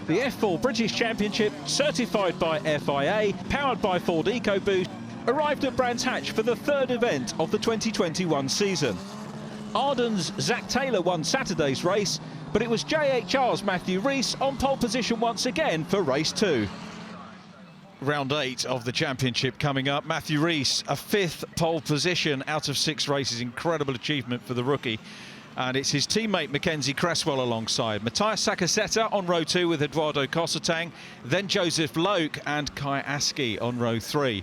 The F4 British Championship, certified by FIA, powered by Ford EcoBoost, arrived at Brands Hatch for the third event of the 2021 season. Arden's Zach Taylor won Saturday's race, but it was JHR's Matthew Rees on pole position once again for race 2. Round 8 of the championship coming up. Matthew Rees, a 5th pole position out of 6 races. Incredible achievement for the rookie. And it's his teammate Mackenzie Cresswell alongside. Matthias Sakaseta on row 2 with Eduardo Cossetang, then Joseph Loke and Kai Askey on row 3.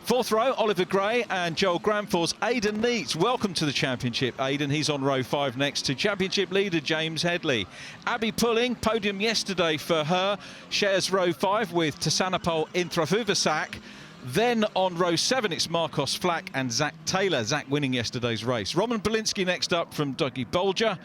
4th row, Oliver Gray and Joel Granfor's Aidan Neates. Welcome to the championship, Aidan. He's on row 5 next to championship leader James Headley. Abby Pulling, podium yesterday for her, shares row 5 with Tasanapol Intrafuvasak. Then on row 7, it's Marcos Flack and Zach Taylor. Zach winning yesterday's race. Roman Belinsky next up from Dougie Bolger.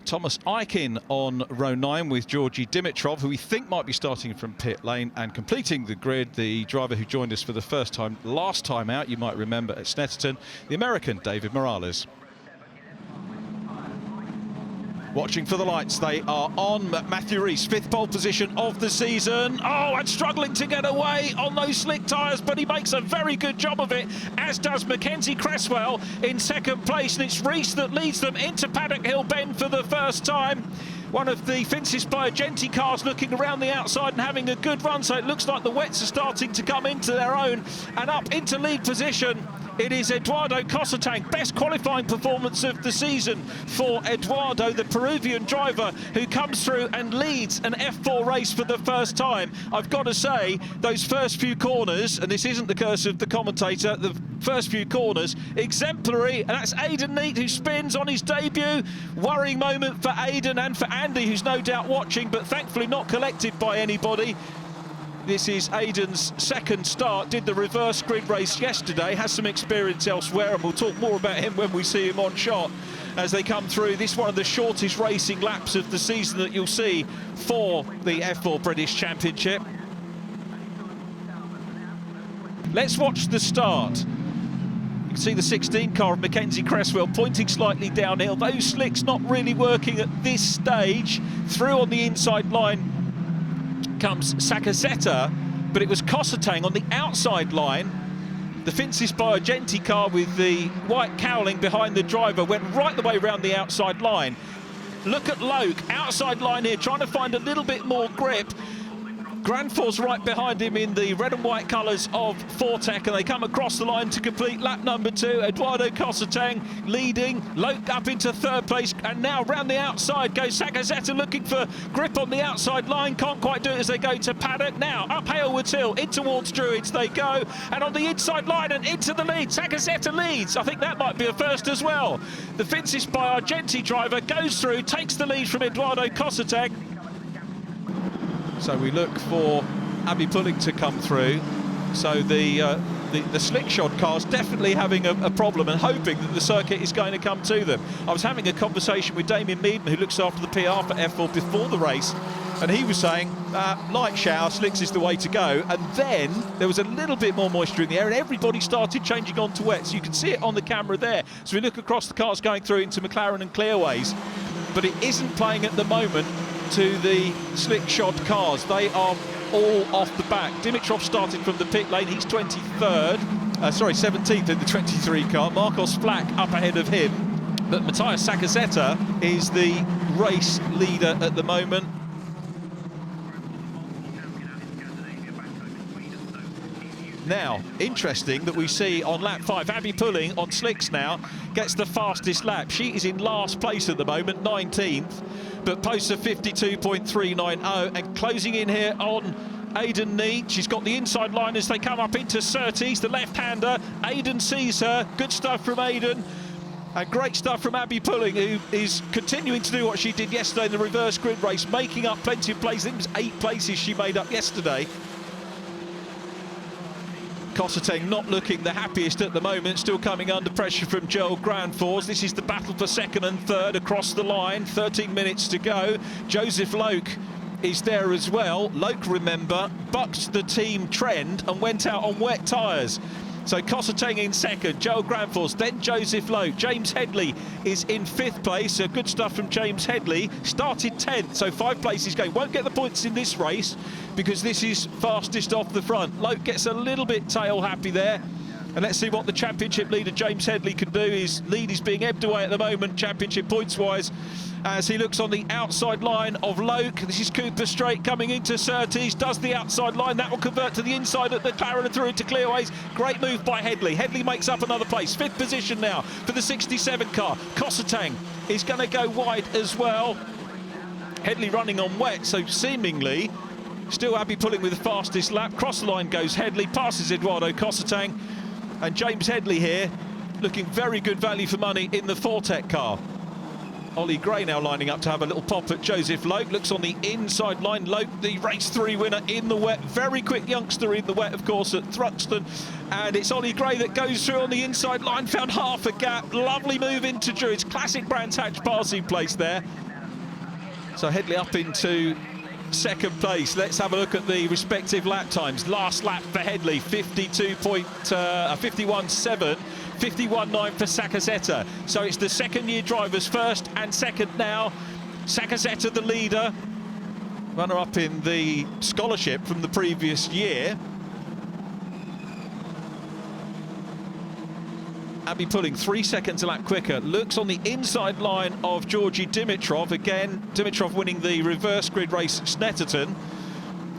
Thomas Eichen on row 9 with Georgi Dimitrov, who we think might be starting from pit lane, and completing the grid, the driver who joined us for the first time last time out, you might remember, at Snetterton, the American David Morales. Watching for the lights, they are on. Matthew Rees, 5th pole position of the season. Oh, and struggling to get away on those slick tyres, but he makes a very good job of it, as does Mackenzie Cresswell in 2nd place. And it's Rees that leads them into Paddock Hill Bend for the first time. One of the Finsis Biagenti cars looking around the outside and having a good run, so it looks like the wets are starting to come into their own. And up into lead position, it is Eduardo Cossetang. Best qualifying performance of the season for Eduardo, the Peruvian driver who comes through and leads an F4 race for the first time. I've got to say, those first few corners, and this isn't the curse of the commentator, the first few corners, exemplary. And that's Aidan Neate who spins on his debut. Worrying moment for Aidan and for Andy, who's no doubt watching, but thankfully not collected by anybody. This is Aidan's 2nd start, did the reverse grid race yesterday, has some experience elsewhere, and we'll talk more about him when we see him on shot as they come through. This is one of the shortest racing laps of the season that you'll see for the F4 British Championship. Let's watch the start. You can see the 16 car of Mackenzie Cresswell pointing slightly downhill. Those slicks not really working at this stage. Through on the inside line comes Sakaseta, but it was Cossetang on the outside line. The Finsis Biagenti car with the white cowling behind the driver went right the way around the outside line. Look at Loke, outside line here, trying to find a little bit more grip. Granfor's right behind him in the red and white colours of Fortec, and they come across the line to complete lap number 2. Eduardo Cossetang leading, Loke up into 3rd place, and now round the outside goes Sakaseta looking for grip on the outside line. Can't quite do it as they go to Paddock. Now up Halewood Hill, in towards Druids they go, and on the inside line and into the lead. Sakaseta leads. I think that might be a first as well. The Finsis Biagenti driver goes through, takes the lead from Eduardo Cossetang. So we look for Abby Pulling to come through. So the slick-shod car's definitely having a problem and hoping that the circuit is going to come to them. I was having a conversation with Damien Meaden, who looks after the PR for F4 before the race, and he was saying, light shower, slicks is the way to go. And then there was a little bit more moisture in the air and everybody started changing on to wet. So you can see it on the camera there. So we look across the cars going through into McLaren and Clearways, but it isn't playing at the moment to the slick-shod cars. They are all off the back. Dimitrov started from the pit lane. He's 17th in the 23 car. Marcos Flack up ahead of him. But Matthias Sakaseta is the race leader at the moment. Now, interesting that we see on lap 5, Abby Pulling on slicks now gets the fastest lap. She is in last place at the moment, 19th, but posts a 52.390, and closing in here on Aidan Neate. She's got the inside line as they come up into Surtees, the left-hander. Aidan sees her. Good stuff from Aidan. And great stuff from Abby Pulling, who is continuing to do what she did yesterday in the reverse grid race, making up plenty of places. I think it was 8 places she made up yesterday. Cossetang not looking the happiest at the moment, still coming under pressure from Joel Granfor's. This is the battle for 2nd and 3rd across the line, 13 minutes to go. Joseph Loke is there as well. Loke, remember, bucked the team trend and went out on wet tyres. So Cossetang in second, Joel Granforce, then Joseph Lowe. James Headley is in 5th place. So good stuff from James Headley. Started 10th, so 5 places going. Won't get the points in this race because this is fastest off the front. Lowe gets a little bit tail happy there. And let's see what the championship leader, James Headley, can do. His lead is being ebbed away at the moment, championship points-wise, as he looks on the outside line of Loke. This is Cooper Straight coming into Surtees, does the outside line. That will convert to the inside at the McLaren and through into Clearways. Great move by Headley. Headley makes up another place. 5th position now for the 67 car. Cossetang is going to go wide as well. Headley running on wet, so seemingly still Abby pulling with the fastest lap. Cross the line goes Headley, passes Eduardo Cossetang. And James Headley here looking very good value for money in the Fortec car. Ollie Gray now lining up to have a little pop at Joseph Loke. Looks on the inside line. Loke, the race 3 winner in the wet. Very quick youngster in the wet, of course, at Thruxton. And it's Ollie Gray that goes through on the inside line. Found half a gap. Lovely move into Druids. Classic Brands Hatch passing place there. So Headley up into 2nd place. Let's have a look at the respective lap times. Last lap for Headley, 51.7, 51.9 for Sakazeta. So it's the 2nd-year drivers first and second now. Sakazeta the leader, runner-up in the scholarship from the previous year. Abby pulling 3 seconds a lap quicker. Looks on the inside line of Georgi Dimitrov. Again, Dimitrov winning the reverse grid race at Snetterton.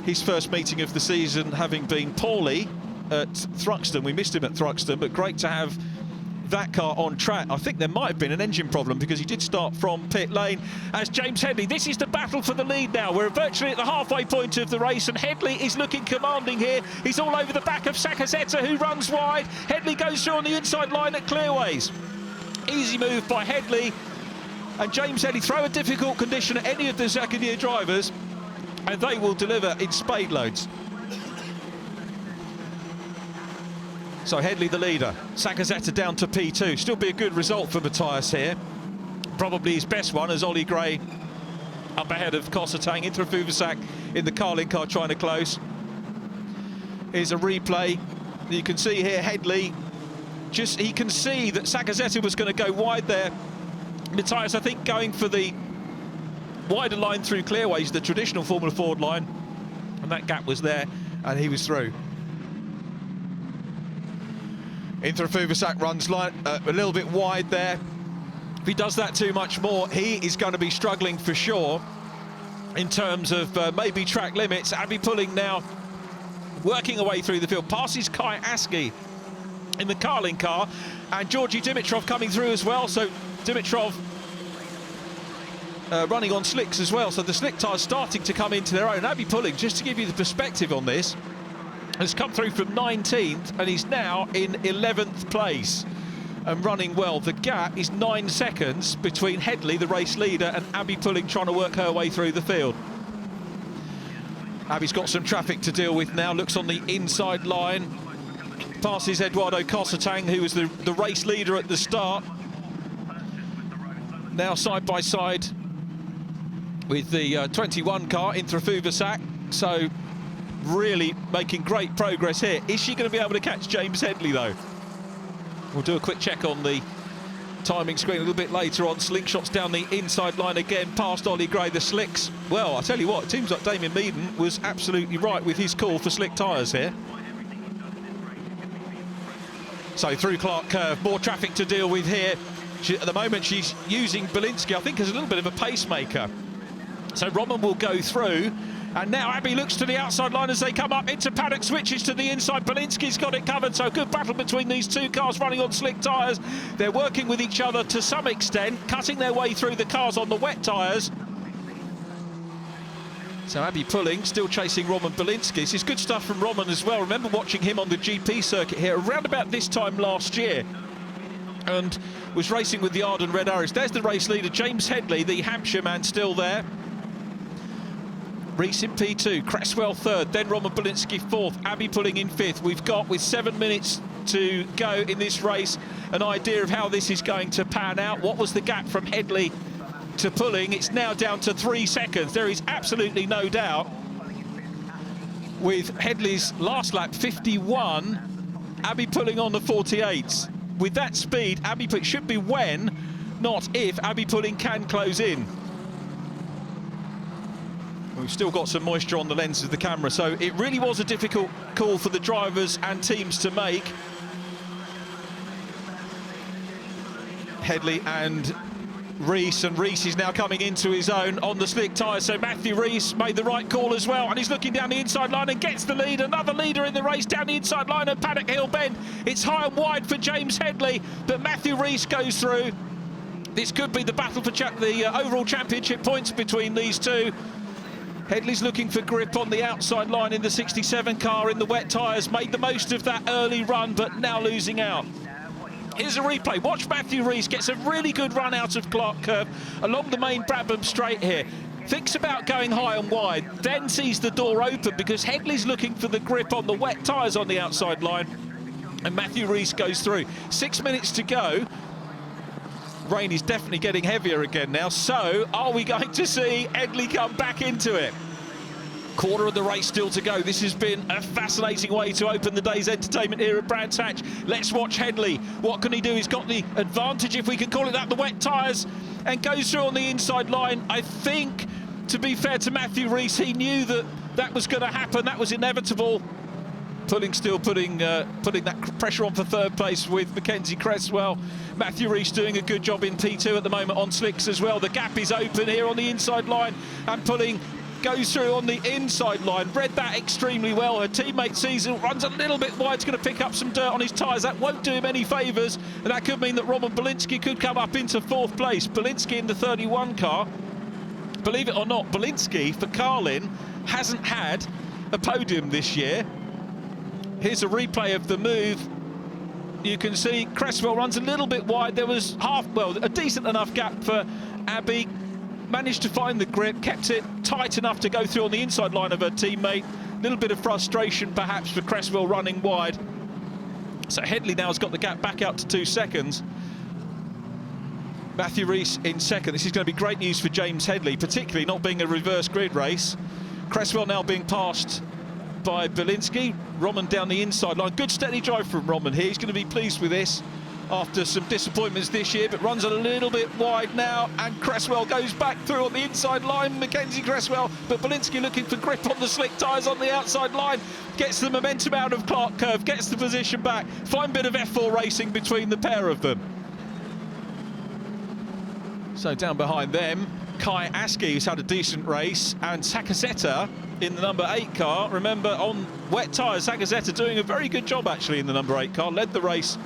His first meeting of the season having been poorly at Thruxton. We missed him at Thruxton, but great to have that car on track. I think there might have been an engine problem because he did start from pit lane. As James Headley, this is the battle for the lead now. We're virtually at the halfway point of the race, and Headley is looking commanding here. He's all over the back of Sakazeta, who runs wide. Headley goes through on the inside line at Clearways. Easy move by Headley. And James Headley, throw a difficult condition at any of the 2nd-year drivers, and they will deliver in spade loads. So Headley the leader, Sakazeta down to P2. Still be a good result for Matthias here. Probably his best one as Ollie Gray up ahead of Cossetang. Into Fuvasak in the Carlin car trying to close. Here's a replay. You can see here Headley, he can see that Sakazeta was going to go wide there. Matthias, I think, going for the wider line through Clearways, the traditional Formula Ford line. And that gap was there, and he was through. Inter Fuvasak runs line, a little bit wide there. If he does that too much more, he is going to be struggling for sure in terms of maybe track limits. Abby pulling now, working away through the field, passes Kai Askey in the Carlin car, and Georgi Dimitrov coming through as well. So Dimitrov running on slicks as well, so the slick tyres starting to come into their own. Abby pulling, just to give you the perspective on this, has come through from 19th and he's now in 11th place and running well. The gap is 9 seconds between Headley, the race leader, and Abby Pulling trying to work her way through the field. Abby's got some traffic to deal with now, looks on the inside line, passes Eduardo Cossetang, who was the race leader at the start. Now side by side with the 21 car, Intra Fuvasak. So really making great progress here. Is she going to be able to catch James Headley though? We'll do a quick check on the timing screen a little bit later on. Slingshots down the inside line again, past Ollie Gray, the slicks. Well, I tell you what, it seems like Damien Meaden was absolutely right with his call for slick tyres here. So through Clark Curve, more traffic to deal with here. At the moment she's using Belinsky, I think, as a little bit of a pacemaker. So Roman will go through. And now Abby looks to the outside line as they come up into paddock, switches to the inside. Belinsky's got it covered, so good battle between these two cars running on slick tyres. They're working with each other to some extent, cutting their way through the cars on the wet tyres. So Abby Pulling still chasing Roman Belinsky. This is good stuff from Roman as well. Remember watching him on the GP circuit here around about this time last year, and was racing with the Arden Red Arrows. There's the race leader, James Headley, the Hampshire man, still there. Rees in P2, Cresswell third, then Roman Belinsky fourth, Abby Pulling in fifth. We've got, with 7 minutes to go in this race, an idea of how this is going to pan out. What was the gap from Headley to Pulling? It's now down to 3 seconds. There is absolutely no doubt. With Headley's last lap 51 Abby pulling on the 48s. With that speed, Abby it should be when, not if, Abby pulling can close in. We've still got some moisture on the lens of the camera, so it really was a difficult call for the drivers and teams to make. Headley and Rees is now coming into his own on the slick tyres, so Matthew Rees made the right call as well, and he's looking down the inside line and gets the lead. Another leader in the race down the inside line at Paddock Hill Bend. It's high and wide for James Headley, but Matthew Rees goes through. This could be the battle for the overall championship points between these two. Headley's looking for grip on the outside line in the 67 car in the wet tyres, made the most of that early run, but now losing out. Here's a replay. Watch Matthew Rees gets a really good run out of Clark Curve along the main Brabham straight here. Thinks about going high and wide, then sees the door open because Headley's looking for the grip on the wet tyres on the outside line, and Matthew Rees goes through. 6 minutes to go. Rain is definitely getting heavier again now, so are we going to see Headley come back into it? Quarter of the race still to go. This has been a fascinating way to open the day's entertainment here at Brands Hatch. Let's watch Headley. What can he do? He's got the advantage, if we can call it that, the wet tyres, and goes through on the inside line. I think, to be fair to Matthew Rees, he knew that that was going to happen. That was inevitable. Putting that pressure on for third place with Mackenzie Cresswell. Matthew Rees doing a good job in P2 at the moment on slicks as well. The gap is open here on the inside line, and goes through on the inside line. Read that extremely well. Her teammate sees it, runs a little bit wide. It's going to pick up some dirt on his tyres. That won't do him any favours, and that could mean that Roman Belinsky could come up into fourth place. Belinsky in the 31 car. Believe it or not, Belinsky for Carlin hasn't had a podium this year. Here's a replay of the move. You can see Cresswell runs a little bit wide. There was a decent enough gap for Abby. Managed to find the grip, kept it tight enough to go through on the inside line of her teammate. A little bit of frustration perhaps for Cresswell running wide. So Headley now has got the gap back out to 2 seconds. Matthew Rees in second. This is going to be great news for James Headley, particularly not being a reverse grid race. Cresswell now being passed by Belinsky. Roman down the inside line. Good steady drive from Roman here. He's going to be pleased with this after some disappointments this year, but runs a little bit wide now, and Cresswell goes back through on the inside line. Mackenzie Cresswell, but Belinsky looking for grip on the slick tyres on the outside line. Gets the momentum out of Clark Curve, gets the position back. Fine bit of F4 racing between the pair of them. So down behind them, Kai Askey, who's had a decent race, and Sakazeta in the number 8 car. Remember, on wet tyres, Sakazeta doing a very good job actually in the number 8 car. Led the race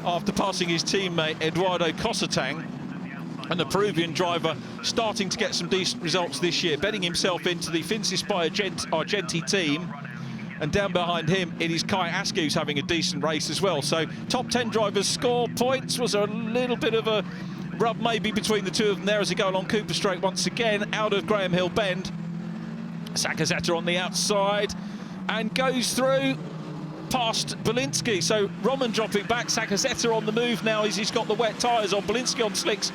after passing his teammate Eduardo Cosatang, and the Peruvian driver starting to get some decent results this year, betting himself into the Finsispy Argenti team. And down behind him, it is Kai Askey who's having a decent race as well. So top 10 drivers score points. Was a little bit of a rub maybe between the two of them there as they go along Cooper Straight once again out of Graham Hill Bend. Sakazeta on the outside and goes through past Belinsky. So Roman dropping back, Sakazeta on the move now as he's got the wet tyres on. Belinsky on slicks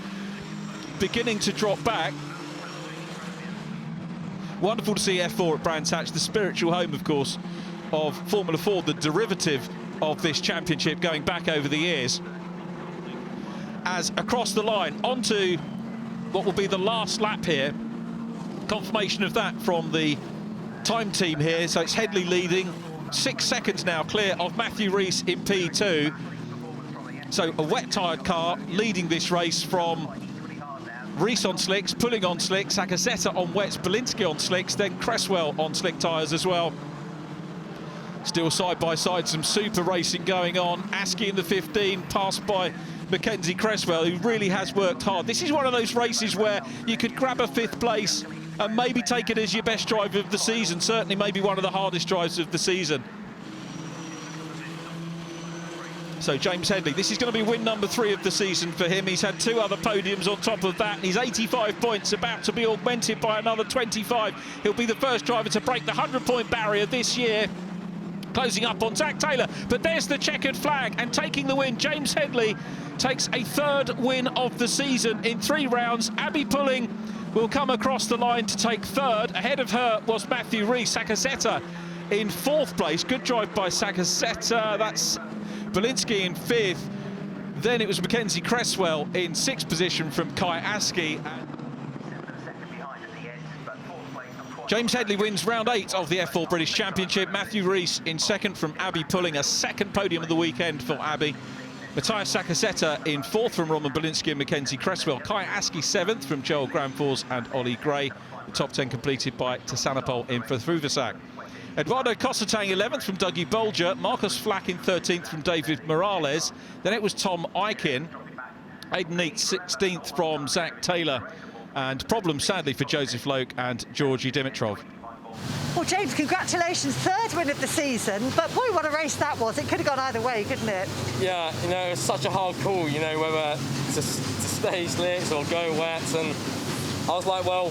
beginning to drop back. Wonderful to see F4 at Brands Hatch, the spiritual home of course of Formula Ford, the derivative of this championship going back over the years. As across the line onto what will be the last lap here, confirmation of that from the time team here. So it's Headley leading, 6 seconds now clear of Matthew Rees in P2. So a wet tyred car leading this race from Rees on slicks, pulling on slicks, Sakazeta on wets, Belinsky on slicks, then Cresswell on slick tyres as well. Still side by side, some super racing going on. Askey in the 15, passed by Mackenzie Cresswell, who really has worked hard. This is one of those races where you could grab a 5th place and maybe take it as your best drive of the season. Certainly maybe one of the hardest drives of the season. So James Headley, this is going to be win number 3 of the season for him. He's had 2 other podiums on top of that. He's 85 points, about to be augmented by another 25. He'll be the first driver to break the 100-point barrier this year. Closing up on Zach Taylor, but there's the checkered flag, and taking the win, James Headley takes a 3rd win of the season in 3 rounds. Abby Pulling will come across the line to take 3rd. Ahead of her was Matthew Rees. Sakazeta in 4th place. Good drive by Sagaseta. That's Belinsky in 5th. Then it was Mackenzie Cresswell in 6th position from Kai Askey. James Headley wins round 8 of the F4 British Championship. Matthew Rees in 2nd from Abby Pulling, a 2nd podium of the weekend for Abby. Matthias Sagaseta in 4th from Roman Belinsky and Mackenzie Cresswell. Kai Askey 7th from Joel Granfors and Ollie Gray. The top 10 completed by Tassanapol in Fortec. Eduardo Cossetang 11th from Dougie Bolger. Marcus Flack in 13th from David Morales. Then it was Tom Aiken. Aidan Neat 16th from Zach Taylor. And problems, sadly, for Joseph Loke and Georgi Dimitrov. Well, James, congratulations, 3rd win of the season. But boy, what a race that was. It could have gone either way, couldn't it? Yeah, you know, it's such a hard call, you know, whether to stay slicks or go wets. And I was like, well,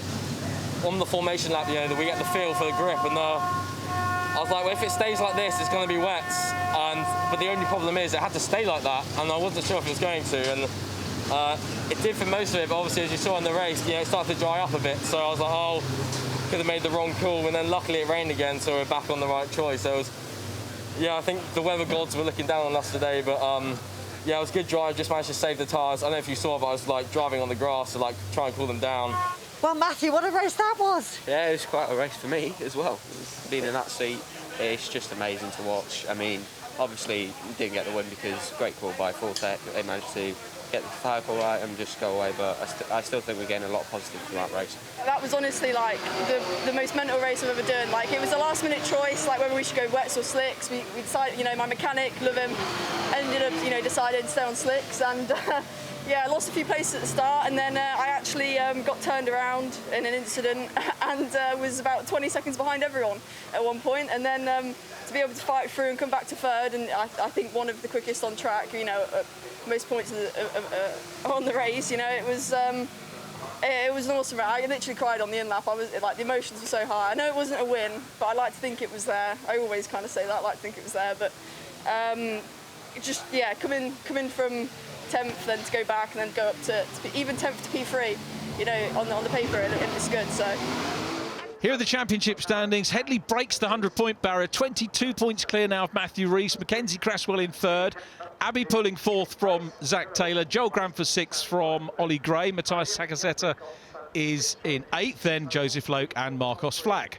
on the formation lap, you know, we get the feel for the grip. And I was like, well, if it stays like this, it's going to be wets. But the only problem is it had to stay like that. And I wasn't sure if it was going to. And it did for most of it, but obviously, as you saw in the race, you know, it started to dry up a bit. So I was like, oh, could have made the wrong call. And then luckily it rained again, so we're back on the right choice. So it was, yeah, I think the weather gods were looking down on us today. But yeah, it was a good drive. Just managed to save the tyres. I don't know if you saw, but I was like driving on the grass to like try and cool them down. Well, Matthew, what a race that was. Yeah, it was quite a race for me as well. Being in that seat, it's just amazing to watch. I mean, obviously, we didn't get the win because great call by Fortec. They managed to get the tyre call right and just go away, but I still think we're getting a lot of positive from that race. That was honestly like the most mental race I've ever done. Like, it was a last minute choice, like whether we should go wets or slicks. We decided, you know, my mechanic, love him, ended up, you know, deciding to stay on slicks, and yeah, I lost a few places at the start, and then I actually got turned around in an incident and was about 20 seconds behind everyone at one point, and then to be able to fight through and come back to 3rd, and I think one of the quickest on track, you know, most points on the race, you know, it was an awesome race. I literally cried on the in-lap. I was like, the emotions were so high. I know it wasn't a win, but I like to think it was there. I always kind of say that, I like to think it was there, but just, yeah, coming from 10th, then to go back and then go up to even 10th to P3, you know, on the paper, and it's good, so. Here are the championship standings. Headley breaks the 100-point barrier, 22 points clear now of Matthew Rees. Mackenzie Cresswell in 3rd. Abby Pulling 4th from Zach Taylor. Joel Granford 6th from Ollie Gray. Matthias Sagaseta is in 8th. Then Joseph Loke and Marcos Flack.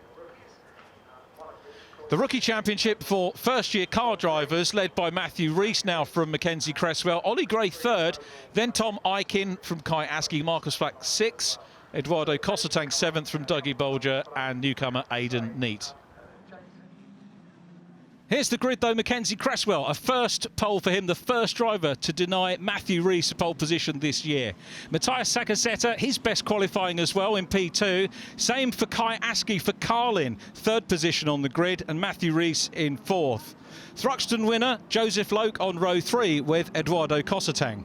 The Rookie Championship for first-year car drivers, led by Matthew Rees now from Mackenzie Cresswell. Ollie Gray 3rd. Then Tom Aiken from Kai Askey. Marcus Flack 6th. Eduardo Cossetang 7th from Dougie Bolger, and newcomer Aidan Neat. Here's the grid though. Mackenzie Cresswell, a first pole for him, the first driver to deny Matthew Rees a pole position this year. Matthias Sagaseta, his best qualifying as well in P2. Same for Kai Askey for Carlin, 3rd position on the grid, and Matthew Rees in 4th. Thruxton winner Joseph Loke on row 3 with Eduardo Cossetang.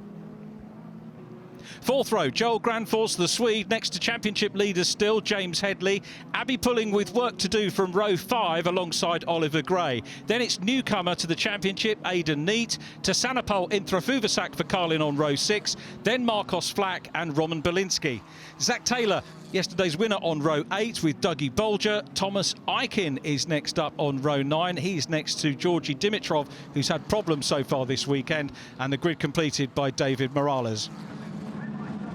4th row, Joel Granfors, the Swede, next to championship leaders still, James Headley. Abby Pulling with work to do from row 5 alongside Oliver Gray. Then it's newcomer to the championship, Aidan Neat. Tassanapol in Fortec for Carlin on row 6. Then Marcos Flack and Roman Belinsky. Zach Taylor, yesterday's winner on row 8 with Dougie Bolger. Thomas Aiken is next up on row 9. He's next to Georgi Dimitrov, who's had problems so far this weekend. And the grid completed by David Morales.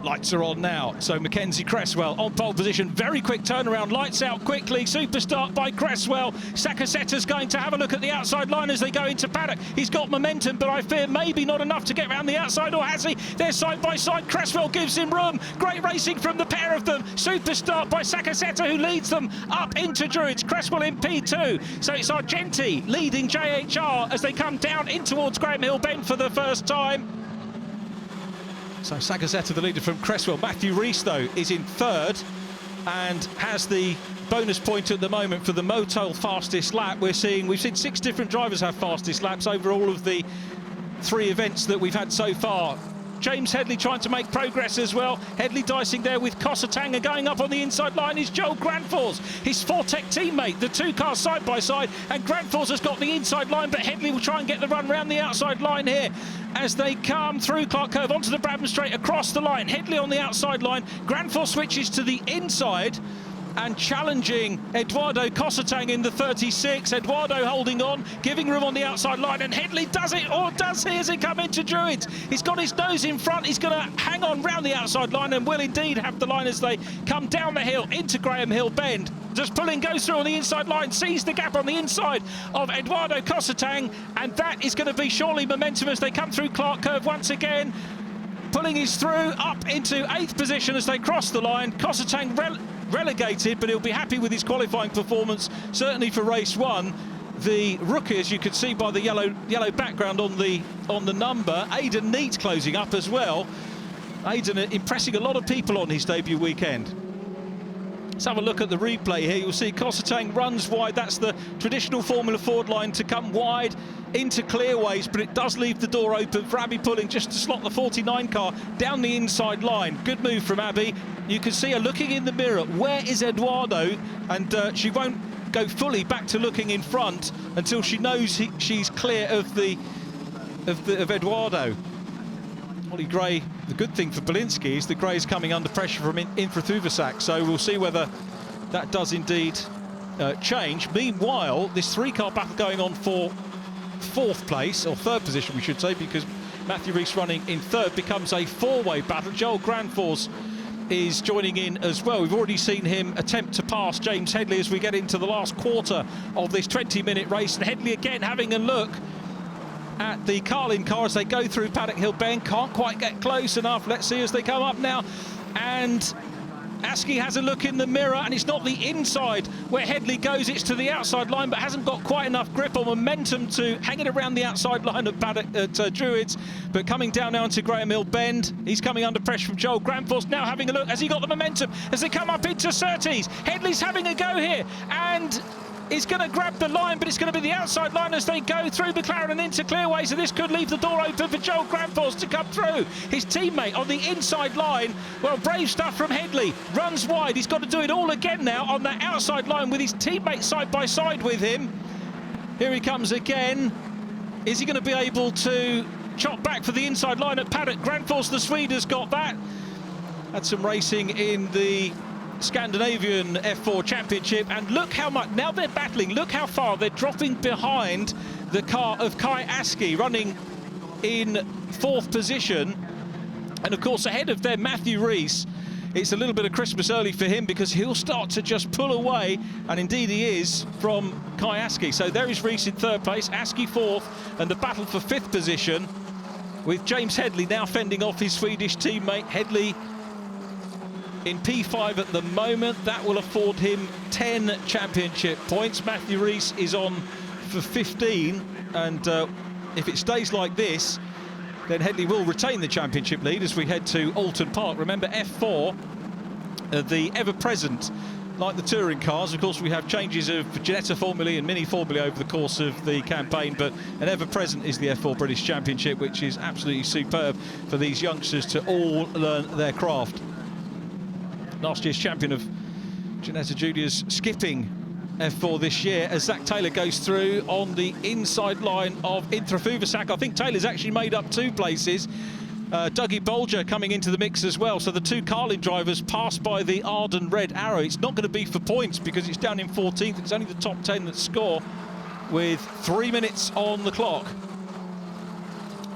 Lights are on now, so Mackenzie Cresswell on pole position. Very quick turnaround, lights out quickly. Super start by Cresswell. Sagaseta's going to have a look at the outside line as they go into paddock. He's got momentum, but I fear maybe not enough to get around the outside, or has he? They're side by side. Cresswell gives him room. Great racing from the pair of them. Super start by Sagaseta, who leads them up into Druids. Cresswell in P2. So it's Argenti leading JHR as they come down in towards Graham Hill Bend for the first time. So Sagaseta, the leader from Cresswell. Matthew Rees, though, is in 3rd and has the bonus point at the moment for the Motul fastest lap. We've seen 6 different drivers have fastest laps over all of the 3 events that we've had so far. James Headley trying to make progress as well. Headley dicing there with Cossetang, and going up on the inside line is Joel Granfors, his Fortec teammate. The 2 cars side by side, and Granfors has got the inside line, but Headley will try and get the run round the outside line here as they come through Clark Curve onto the Bradman Straight across the line. Headley on the outside line. Granfors switches to the inside and challenging Eduardo Cossetang in the 36. Eduardo holding on, giving room on the outside line, and Headley does it, or does he, as he come into Druids? He's got his nose in front, he's going to hang on round the outside line and will indeed have the line as they come down the hill into Graham Hill Bend. Just pulling, goes through on the inside line, sees the gap on the inside of Eduardo Cossetang, and that is going to be surely momentum as they come through Clark Curve once again. Pulling his through up into 8th position as they cross the line. Cossetang relegated, but he'll be happy with his qualifying performance, certainly for race 1. The rookie, as you can see by the yellow background on the number, Aidan Neat closing up as well. Aidan impressing a lot of people on his debut weekend. Let's have a look at the replay here. You'll see Cossetang runs wide. That's the traditional Formula Ford line, to come wide into clearways, but it does leave the door open for Abby Pulling just to slot the 49 car down the inside line. Good move from Abby. You can see her looking in the mirror. Where is Eduardo? And she won't go fully back to looking in front until she knows she's clear of Eduardo. Ollie Gray, the good thing for Belinsky is that Gray's coming under pressure from Infrathuvasak, so we'll see whether that does indeed change. Meanwhile, this 3-car battle going on for 4th place, or 3rd position we should say, because Matthew Rees running in 3rd, becomes a 4-way battle. Joel Granforce is joining in as well. We've already seen him attempt to pass James Headley as we get into the last quarter of this 20-minute race, and Headley again having a look at the Carlin car as they go through Paddock Hill Bend. Can't quite get close enough. Let's see as they come up now. And Askey has a look in the mirror, and it's not the inside where Headley goes, it's to the outside line, but hasn't got quite enough grip or momentum to hang it around the outside line at Paddock at Druids. But coming down now into Graham Hill Bend, he's coming under pressure from Joel Granforce. Now having a look, has he got the momentum as they come up into Surtees? Headley's having a go here, and is going to grab the line, but it's going to be the outside line as they go through McLaren and into clearway, so this could leave the door open for Joel Granforce to come through. His teammate on the inside line, well, brave stuff from Headley, runs wide. He's got to do it all again now on that outside line with his teammate side by side with him. Here he comes again. Is he going to be able to chop back for the inside line at Paddock? Granforce, the Swede, has got that. Had some racing in the Scandinavian F4 Championship, and look how much now they're battling. Look how far they're dropping behind the car of Kai Askey, running in 4th position, and of course ahead of them Matthew Rees. It's a little bit of Christmas early for him, because he'll start to just pull away, and indeed he is, from Kai Askey. So there is Rees in 3rd place, Askey 4th, and the battle for 5th position with James Headley now fending off his Swedish teammate. Headley in P5 at the moment. That will afford him 10 championship points. Matthew Rees is on for 15, and if it stays like this, then Headley will retain the championship lead as we head to Alton Park. Remember, F4, the ever-present, like the touring cars. Of course, we have changes of Ginetta Formulae and Mini Formulae over the course of the campaign, but an ever-present is the F4 British Championship, which is absolutely superb for these youngsters to all learn their craft. Last year's champion of Ginetta Juniors skipping F4 this year as Zach Taylor goes through on the inside line of Infrathuvasak. I think Taylor's actually made up 2 places. Dougie Bolger coming into the mix as well. So the 2 Carlin drivers pass by the Arden Red Arrow. It's not going to be for points because it's down in 14th. It's only the top 10 that score with 3 minutes on the clock.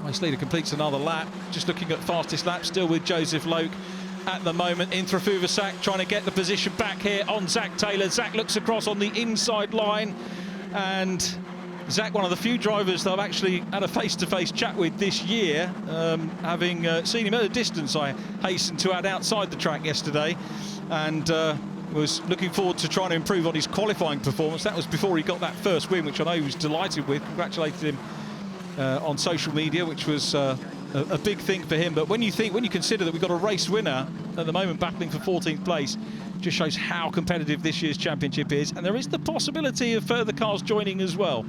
Race leader completes another lap. Just looking at fastest lap, still with Joseph Loke at the moment. Infrathuvasak trying to get the position back here on Zach Taylor. Zach looks across on the inside line, and Zach, one of the few drivers that I've actually had a face-to-face chat with this year, having seen him at a distance, I hasten to add, outside the track yesterday, and was looking forward to trying to improve on his qualifying performance. That was before he got that first win, which I know he was delighted with. Congratulated him on social media, which was a big thing for him. But when you consider that we've got a race winner at the moment battling for 14th place, just shows how competitive this year's championship is, and there is the possibility of further cars joining as well.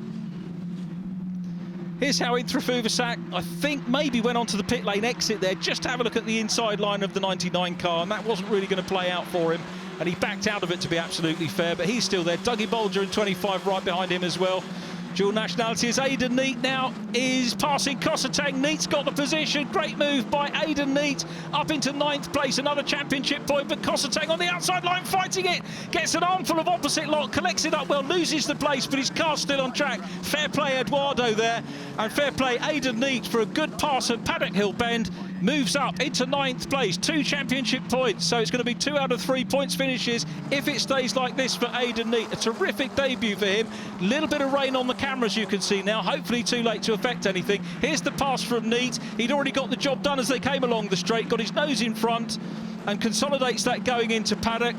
Here's how Infrathuvasak, I think, maybe went onto the pit lane exit there just to have a look at the inside line of the 99 car, and that wasn't really going to play out for him, and he backed out of it, to be absolutely fair, but he's still there. Dougie Bolger in 25 right behind him as well. Dual nationality as Aidan Neate now is passing Kossetang. Neate's got the position. Great move by Aidan Neate up into 9th place. Another championship point, but Kossetang on the outside line fighting it. Gets an armful of opposite lock, collects it up well, loses the place, but his car's still on track. Fair play Eduardo there, and fair play Aidan Neate for a good pass at Paddock Hill Bend. Moves up into 9th place, 2 championship points, so it's going to be 2 out of 3 points finishes if it stays like this for Aidan Neate. A terrific debut for him. Little bit of rain on the cameras you can see now, hopefully too late to affect anything. Here's the pass from Neate. He'd already got the job done as they came along the straight, got his nose in front and consolidates that going into Paddock.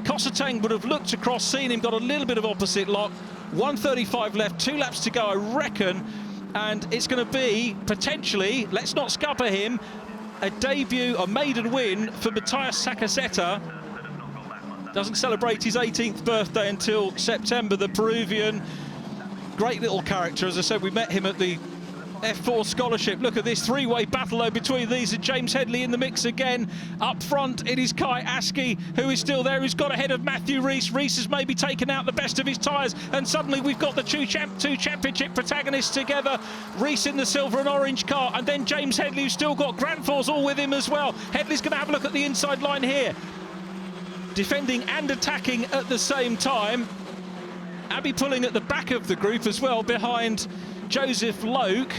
Kossetang would have looked across, seen him, got a little bit of opposite lock. 1:35 left, 2 laps to go, I reckon, and it's going to be potentially, let's not scupper him, a debut, a maiden win for Matthias Sakaseta. Doesn't celebrate his 18th birthday until September, the Peruvian. Great little character. As I said, we met him at the F4 scholarship. Look at this 3-way battle though between these and James Headley in the mix again. Up front it is Kai Askey who is still there, who's got ahead of Matthew Rees. Rees has maybe taken out the best of his tyres, and suddenly we've got the two championship protagonists together. Rees in the silver and orange car, and then James Headley, who's still got Grand Force all with him as well. Headley's going to have a look at the inside line here. Defending and attacking at the same time. Abby pulling at the back of the group as well behind Joseph Loke.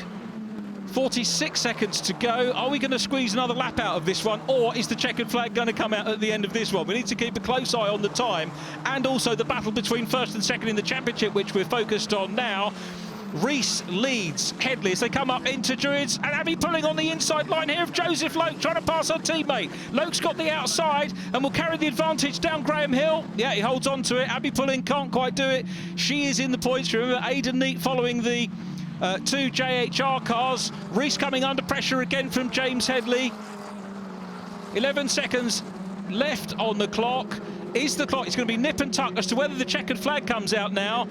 46 seconds to go. Are we going to squeeze another lap out of this one, or is the checkered flag going to come out at the end of this one? We need to keep a close eye on the time and also the battle between first and second in the championship, which we're focused on now. Rees leads Headley as they come up into Druids, and Abby pulling on the inside line here of Joseph Loke, trying to pass her teammate. Loke's got the outside and will carry the advantage down Graham Hill. Yeah, he holds on to it. Abby pulling can't quite do it. She is in the points. Remember, Aidan Neate following the 2 JHR cars. Rees coming under pressure again from James Headley. 11 seconds left on the clock. Is the clock? It's going to be nip and tuck as to whether the checkered flag comes out now.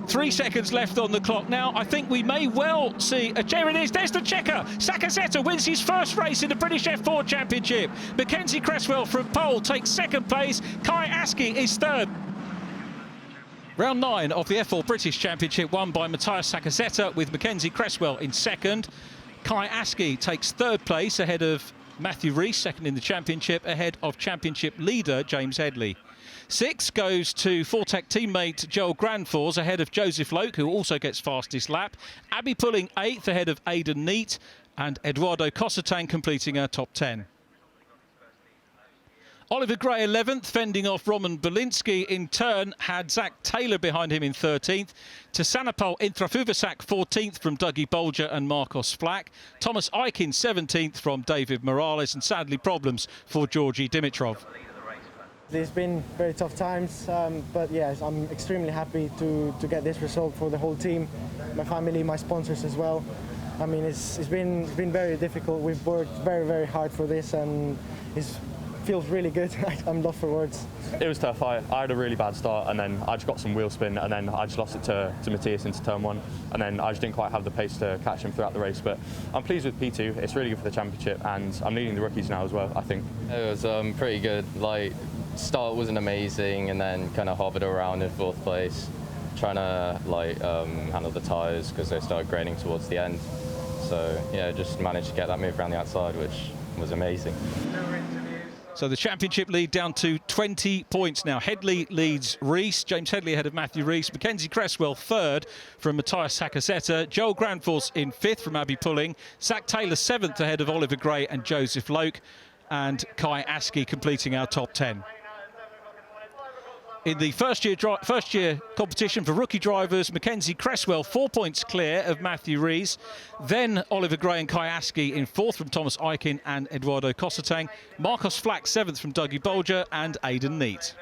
3 seconds left on the clock now. I think we may well see there it is, there's the checker. Sakaseta wins his first race in the British F4 Championship. Mackenzie Cresswell from pole takes 2nd place. Kai Askey is 3rd. Round 9 of the F4 British Championship won by Matthias Sakaseta with Mackenzie Cresswell in 2nd. Kai Askey takes 3rd place ahead of Matthew Rees, 2nd in the championship, ahead of championship leader James Headley. 6th goes to Fortec teammate Joel Grandforce ahead of Joseph Loke, who also gets fastest lap. Abby pulling 8th ahead of Aidan Neate, and Eduardo Kossetang completing our top 10. Oliver Gray 11th, fending off Roman Belinsky. In turn, had Zach Taylor behind him in 13th. Tisanapol Intrafuvasak 14th from Dougie Bolger and Marcos Flack. Thomas Aikin 17th from David Morales, and sadly problems for Georgi Dimitrov. It's been very tough times, but yes, I'm extremely happy to get this result for the whole team, my family, my sponsors as well. I mean, it's been very difficult. We've worked very, very hard for this, and it feels really good. I'm lost for words. It was tough. I had a really bad start, and then I just got some wheel spin, and then I just lost it to Matthias into turn 1, and then I just didn't quite have the pace to catch him throughout the race. But I'm pleased with P2. It's really good for the championship, and I'm leading the rookies now as well, I think. It was pretty good. Like, start wasn't amazing, and then kind of hovered around in 4th place, trying to handle the tyres because they started graining towards the end. So yeah, just managed to get that move around the outside, which was amazing. So the championship lead down to 20 points now. Headley leads Rees, James Headley ahead of Matthew Rees, Mackenzie Cresswell 3rd from Matthias Sakaseta, Joel Grandforce in 5th from Abby Pulling, Zach Taylor 7th ahead of Oliver Gray and Joseph Loke, and Kai Askey completing our top 10. In the first year competition for rookie drivers, Mackenzie Cresswell 4 points clear of Matthew Rees. Then Oliver Gray and Kai Askey in 4th from Thomas Aikin and Eduardo Kossetang. Marcos Flack 7th from Dougie Bolger and Aidan Neate.